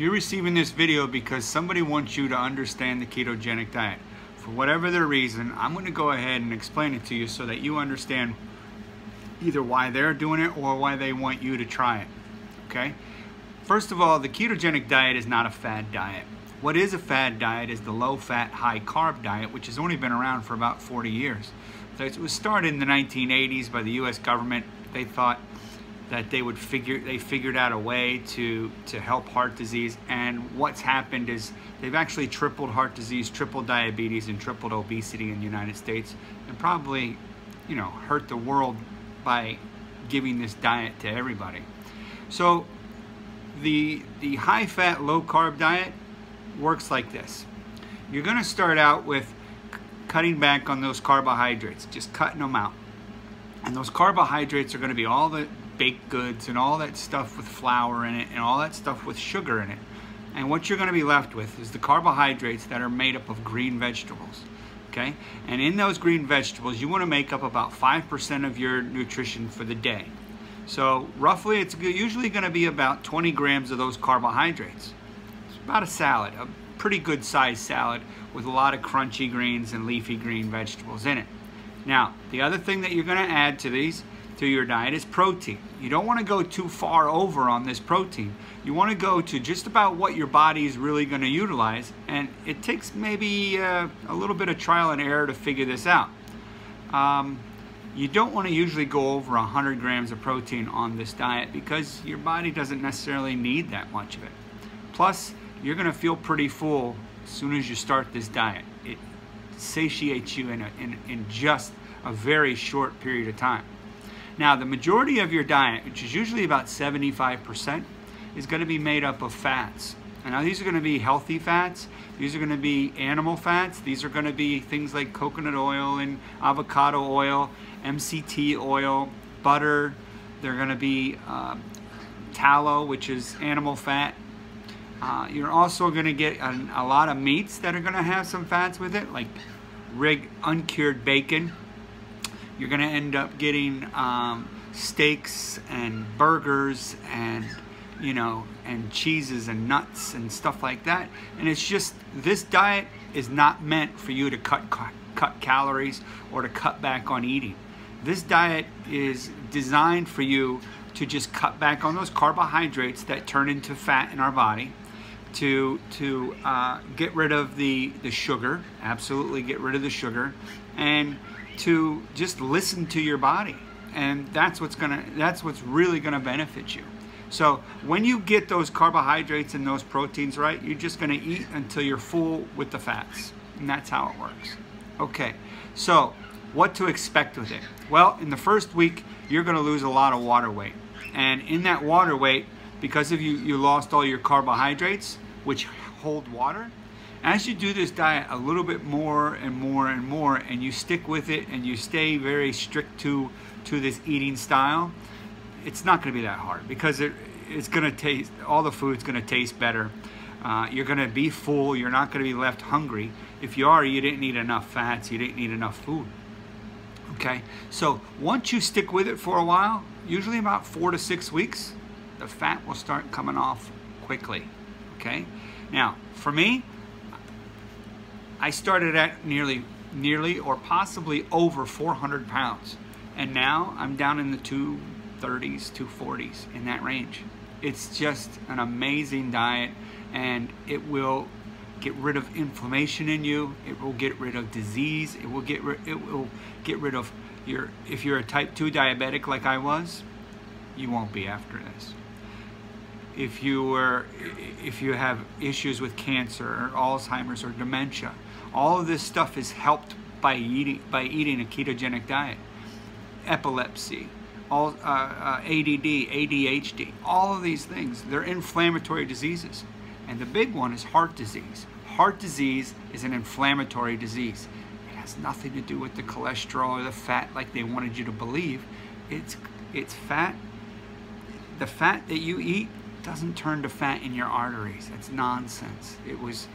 You're receiving this video because somebody wants you to understand the ketogenic diet. For whatever their reason, I'm going to go ahead and explain it to you so that you understand either why they're doing it or why they want you to try it. Okay? First of all, the ketogenic diet is not a fad diet. What is a fad diet is the low-fat, high-carb diet, which has only been around for about 40 years. So it was started in the 1980s by the U.S. government. They thought that they figured out a way to help heart disease, and what's happened is they've actually tripled heart disease, tripled diabetes, and tripled obesity in the United States, and probably, you know, hurt the world by giving this diet to everybody. So the high-fat, low-carb diet works like this. You're going to start out with cutting back on those carbohydrates, just cutting them out. And those carbohydrates are going to be all the baked goods and all that stuff with flour in it and all that stuff with sugar in it. And what you're going to be left with is the carbohydrates that are made up of green vegetables. Okay? And in those green vegetables, you want to make up about 5% of your nutrition for the day. So roughly, it's usually going to be about 20 grams of those carbohydrates. It's about a salad, a pretty good sized salad with a lot of crunchy greens and leafy green vegetables in it. Now, the other thing that you're going to add to your diet is protein. You don't want to go too far over on this protein. You want to go to just about what your body is really going to utilize, and it takes maybe a little bit of trial and error to figure this out. You don't want to usually go over 100 grams of protein on this diet because your body doesn't necessarily need that much of it. Plus, you're going to feel pretty full as soon as you start this diet. It satiates you in just a very short period of time. Now, the majority of your diet, which is usually about 75%, is going to be made up of fats. And now, these are going to be healthy fats. These are going to be animal fats. These are going to be things like coconut oil and avocado oil, MCT oil, butter. They're going to be tallow, which is animal fat. You're also going to get a lot of meats that are going to have some fats with it, like uncured bacon. You're going to end up getting steaks and burgers and, you know, and cheeses and nuts and stuff like that. And it's just, this diet is not meant for you to cut calories or to cut back on eating. This diet is designed for you to just cut back on those carbohydrates that turn into fat in our body, to get rid of the sugar, absolutely get rid of the sugar, and to just listen to your body. And that's what's really gonna benefit you. So when you get those carbohydrates and those proteins right, you're just gonna eat until you're full with the fats. And that's how it works. Okay, so what to expect with it? Well, in the first week, you're gonna lose a lot of water weight. And in that water weight, because of you lost all your carbohydrates, which hold water, as you do this diet a little bit more and more and more, and you stick with it and you stay very strict to this eating style, it's not going to be that hard, because it's going to taste, all the food's going to taste better. You're going to be full. You're not going to be left hungry. If you are, you didn't eat enough fats. You didn't eat enough food. Okay, so once you stick with it for a while, usually about 4 to 6 weeks, the fat will start coming off quickly. Okay, now for me, I started at nearly or possibly over 400 pounds. And now I'm down in the 230s, 240s, in that range. It's just an amazing diet, and it will get rid of inflammation in you. It will get rid of disease. It will get rid of if you're a type 2 diabetic like I was, you won't be after this. If you have issues with cancer or Alzheimer's or dementia, all of this stuff is helped by eating a ketogenic diet. Epilepsy, ADD, ADHD, all of these things, they're inflammatory diseases. And the big one is heart disease. Heart disease is an inflammatory disease. It has nothing to do with the cholesterol or the fat like they wanted you to believe. It's fat. The fat that you eat doesn't turn to fat in your arteries. That's nonsense. It was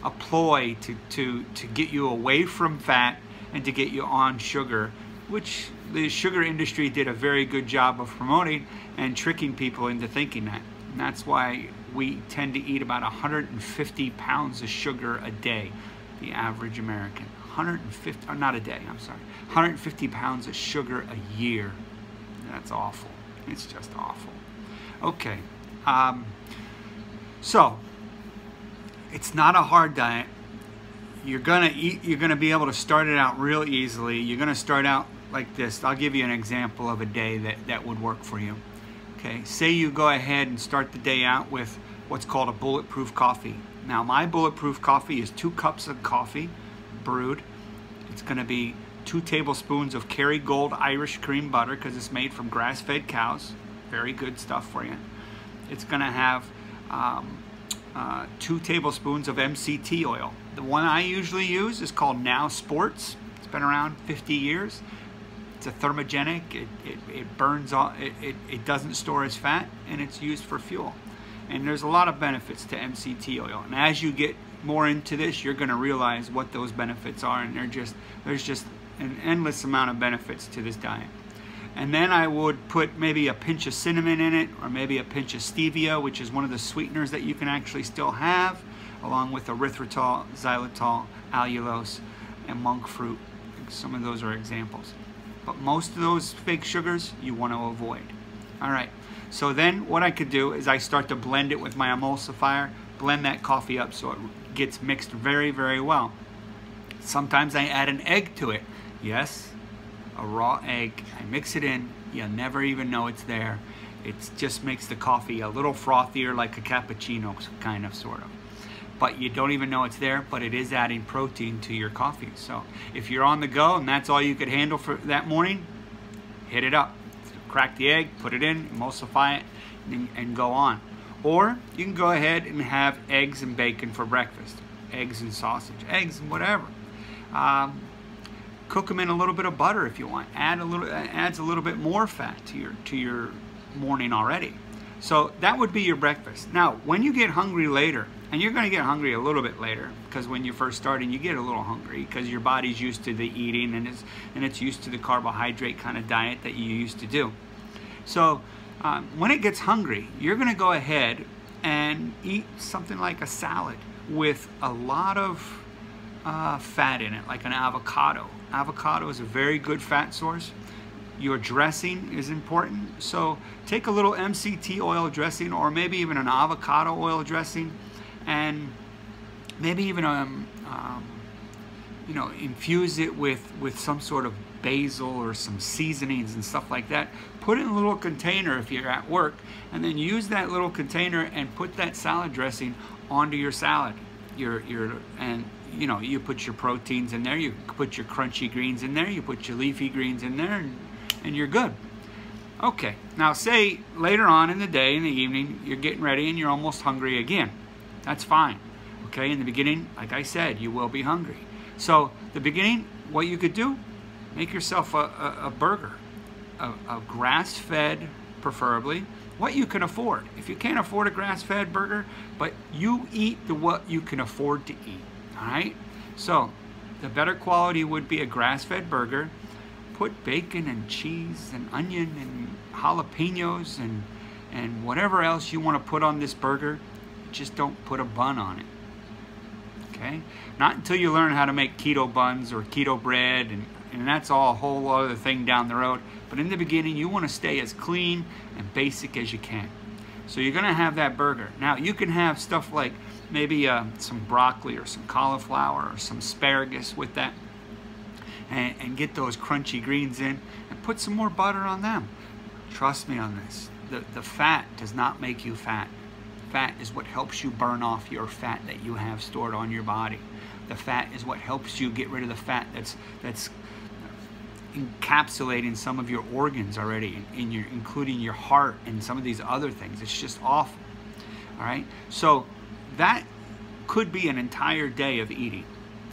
a ploy to get you away from fat and to get you on sugar which the sugar industry did a very good job of promoting and tricking people into thinking that. And that's why we tend to eat about 150 pounds of sugar a day, the average American. 150, or not a day, I'm sorry. 150 pounds of sugar a year. That's awful. It's just awful. Okay. So, it's not a hard diet. You're gonna be able to start it out real easily. You're gonna start out like this. I'll give you an example of a day that would work for you. Okay, say you go ahead and start the day out with what's called a bulletproof coffee. Now, my bulletproof coffee is 2 cups of coffee brewed. It's gonna be 2 tablespoons of Kerrygold Irish cream butter, because it's made from grass-fed cows. Very good stuff for you. It's gonna have 2 tablespoons of MCT oil. The one I usually use is called Now Sports. It's been around 50 years. It's a thermogenic. It burns off. It doesn't store as fat, and it's used for fuel. And there's a lot of benefits to MCT oil. And as you get more into this, you're going to realize what those benefits are. And there's just an endless amount of benefits to this diet. And then I would put maybe a pinch of cinnamon in it, or maybe a pinch of stevia, which is one of the sweeteners that you can actually still have, along with erythritol, xylitol, allulose, and monk fruit. Some of those are examples. But most of those fake sugars you want to avoid. All right, so then what I could do is I start to blend it with my emulsifier, blend that coffee up so it gets mixed very, very well. Sometimes I add an egg to it. Yes, a raw egg. I mix it in. You'll never even know it's there. It just makes the coffee a little frothier, like a cappuccino, kind of, sort of. But you don't even know it's there, but it is adding protein to your coffee. So if you're on the go and that's all you could handle for that morning, hit it up. Crack the egg, put it in, emulsify it, and go on. Or you can go ahead and have eggs and bacon for breakfast. Eggs and sausage, eggs and whatever. Cook them in a little bit of butter if you want. Adds a little bit more fat to your morning already. So that would be your breakfast. Now, when you get hungry later, and you're going to get hungry a little bit later, because when you're first starting, you get a little hungry because your body's used to the eating and it's used to the carbohydrate kind of diet that you used to do. So when it gets hungry, you're going to go ahead and eat something like a salad with a lot of fat in it, like an avocado. Avocado is a very good fat source. Your dressing is important. So take a little MCT oil dressing, or maybe even an avocado oil dressing, and maybe even infuse it with some sort of basil or some seasonings and stuff like that. Put it in a little container if you're at work, and then use that little container and put that salad dressing onto your salad. You put your proteins in there, you put your crunchy greens in there, you put your leafy greens in there, and you're good. Okay, now say later on in the day, in the evening, you're getting ready and you're almost hungry again. That's fine. Okay, in the beginning, like I said, you will be hungry. So the beginning, what you could do, make yourself a burger, a grass-fed, preferably, what you can afford. If you can't afford a grass-fed burger, but you eat what you can afford to eat. All right, so the better quality would be a grass-fed burger. Put bacon and cheese and onion and jalapenos and whatever else you want to put on this burger. Just don't put a bun on it. Okay, not until you learn how to make keto buns or keto bread, and that's all a whole other thing down the road. But in the beginning, you want to stay as clean and basic as you can. So you're going to have that burger. Now you can have stuff like maybe some broccoli or some cauliflower or some asparagus with that, and get those crunchy greens in and put some more butter on them. Trust me on this. The fat does not make you fat. Fat is what helps you burn off your fat that you have stored on your body. The fat is what helps you get rid of the fat that's encapsulating some of your organs already, including your heart and some of these other things. It's just awful. All right, so that could be an entire day of eating.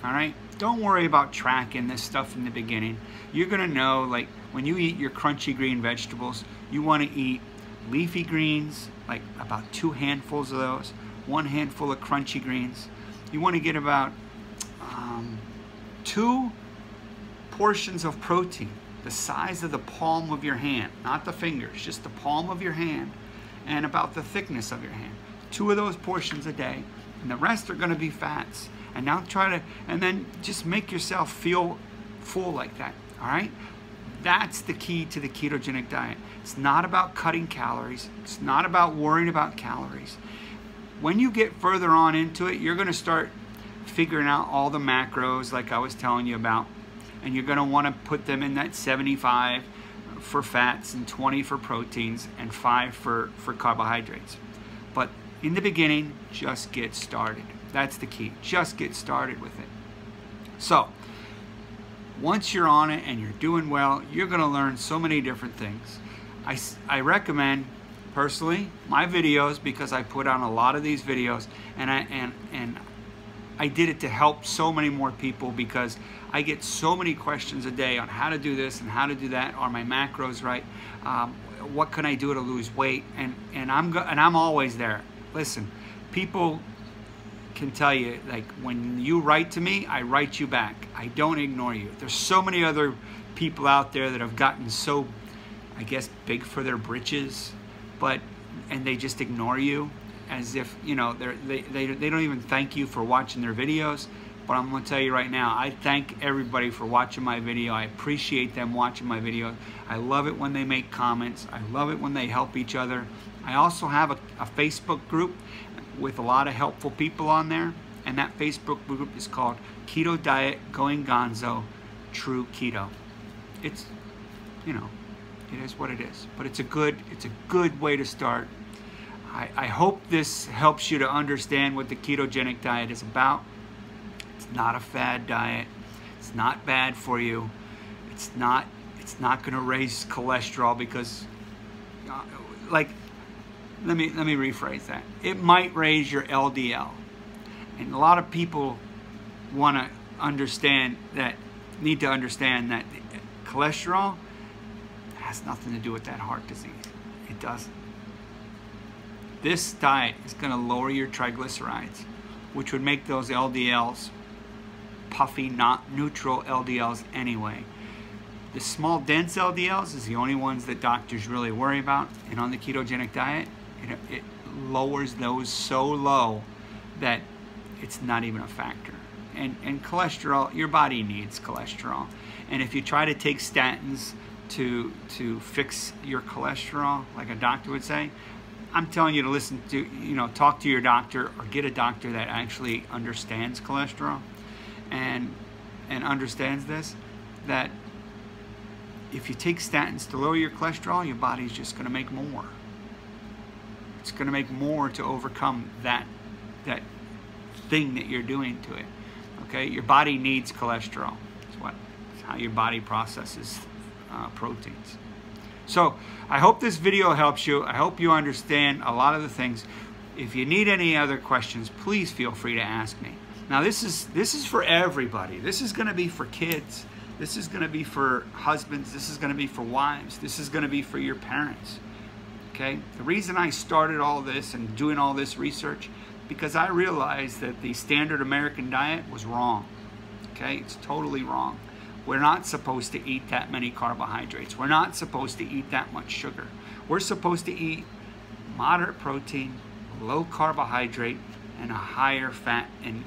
All right, don't worry about tracking this stuff in the beginning. You're gonna know, like, when you eat your crunchy green vegetables, you want to eat leafy greens, like about 2 handfuls of those, 1 handful of crunchy greens. You want to get about 2 portions of protein. the size of the palm of your hand, not the fingers, just the palm of your hand, and about the thickness of your hand. 2 of those portions a day, and the rest are going to be fats. And now and then just make yourself feel full like that, all right? That's the key to the ketogenic diet. It's not about cutting calories. It's not about worrying about calories. When you get further on into it, you're going to start figuring out all the macros like I was telling you about, and you're going to want to put them in that 75 for fats and 20 for proteins and 5 for carbohydrates. But in the beginning, just get started. That's the key. Just get started with it. So once you're on it and you're doing well, you're going to learn so many different things. I recommend personally my videos, because I put on a lot of these videos, and I did it to help so many more people, because I get so many questions a day on how to do this and how to do that. Are my macros right? What can I do to lose weight? And I'm always there. Listen, people can tell you, like, when you write to me, I write you back. I don't ignore you. There's so many other people out there that have gotten so, I guess, big for their britches, and they just ignore you as if, you know, they don't even thank you for watching their videos. But I'm going to tell you right now, I thank everybody for watching my video. I appreciate them watching my video. I love it when they make comments. I love it when they help each other. I also have a Facebook group with a lot of helpful people on there, and that Facebook group is called Keto Diet Going Gonzo True Keto. It's, you know, it is what it is, but it's a good way to start. I hope this helps you to understand what the ketogenic diet is about. It's not a fad diet. It's not bad for you. It's not going to raise cholesterol, because like, let me rephrase that. It might raise your LDL. And a lot of people want to understand that, need to understand that cholesterol has nothing to do with that heart disease. It doesn't. This diet is going to lower your triglycerides, which would make those LDLs puffy, not neutral LDLs anyway. The small, dense LDLs is the only ones that doctors really worry about. And on the ketogenic diet, it lowers those so low that it's not even a factor. And cholesterol, your body needs cholesterol. And if you try to take statins to fix your cholesterol, like a doctor would say, I'm telling you to listen to, talk to your doctor, or get a doctor that actually understands cholesterol and understands this, that if you take statins to lower your cholesterol, your body's just going to make more. It's going to make more to overcome that thing that you're doing to it. Okay, your body needs cholesterol. It's how your body processes proteins. So I hope this video helps you. I hope you understand a lot of the things. If you need any other questions, please feel free to ask me. Now this is for everybody. This is going to be for kids. This is going to be for husbands. This is going to be for wives. This is going to be for your parents. Okay? The reason I started all this and doing all this research, because I realized that the standard American diet was wrong. Okay? It's totally wrong. We're not supposed to eat that many carbohydrates. We're not supposed to eat that much sugar. We're supposed to eat moderate protein, low carbohydrate, and a higher fat, and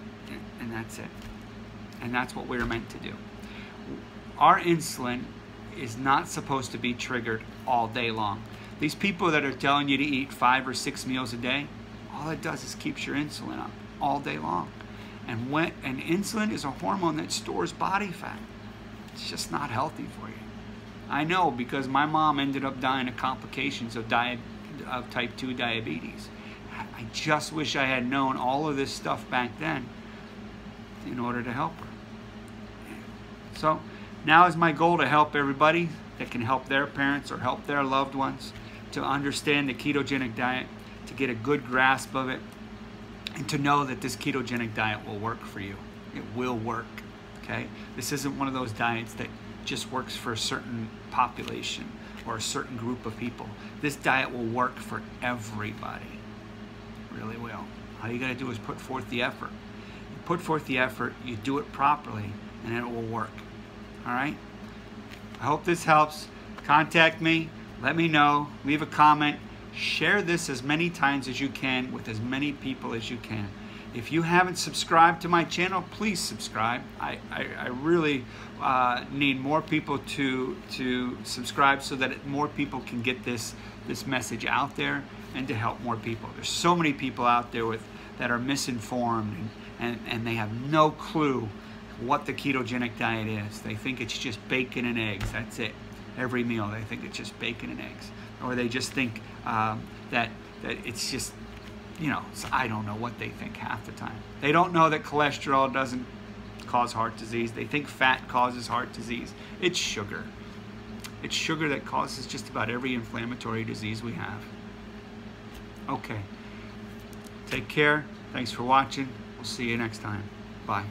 that's it. And that's what we're meant to do. Our insulin is not supposed to be triggered all day long. These people that are telling you to eat 5 or 6 meals a day, all it does is keeps your insulin up all day long. And insulin is a hormone that stores body fat. It's just not healthy for you. I know, because my mom ended up dying of complications of type 2 diabetes. I just wish I had known all of this stuff back then in order to help her. So now is my goal to help everybody that can help their parents or help their loved ones to understand the ketogenic diet, to get a good grasp of it, and to know that this ketogenic diet will work for you. It will work. Okay? This isn't one of those diets that just works for a certain population or a certain group of people. This diet will work for everybody. It really will. All you got to do is put forth the effort. You put forth the effort, you do it properly, and it will work. All right? I hope this helps. Contact me, let me know, leave a comment, share this as many times as you can with as many people as you can. If you haven't subscribed to my channel, please subscribe. I really need more people to subscribe so that more people can get this message out there and to help more people. There's so many people out there that are misinformed and they have no clue what the ketogenic diet is. They think it's just bacon and eggs. That's it. Every meal they think it's just bacon and eggs. Or they just think that it's just, you know, I don't know what they think half the time. They don't know that cholesterol doesn't cause heart disease. They think fat causes heart disease. It's sugar. It's sugar that causes just about every inflammatory disease we have. Okay. Take care. Thanks for watching. We'll see you next time. Bye.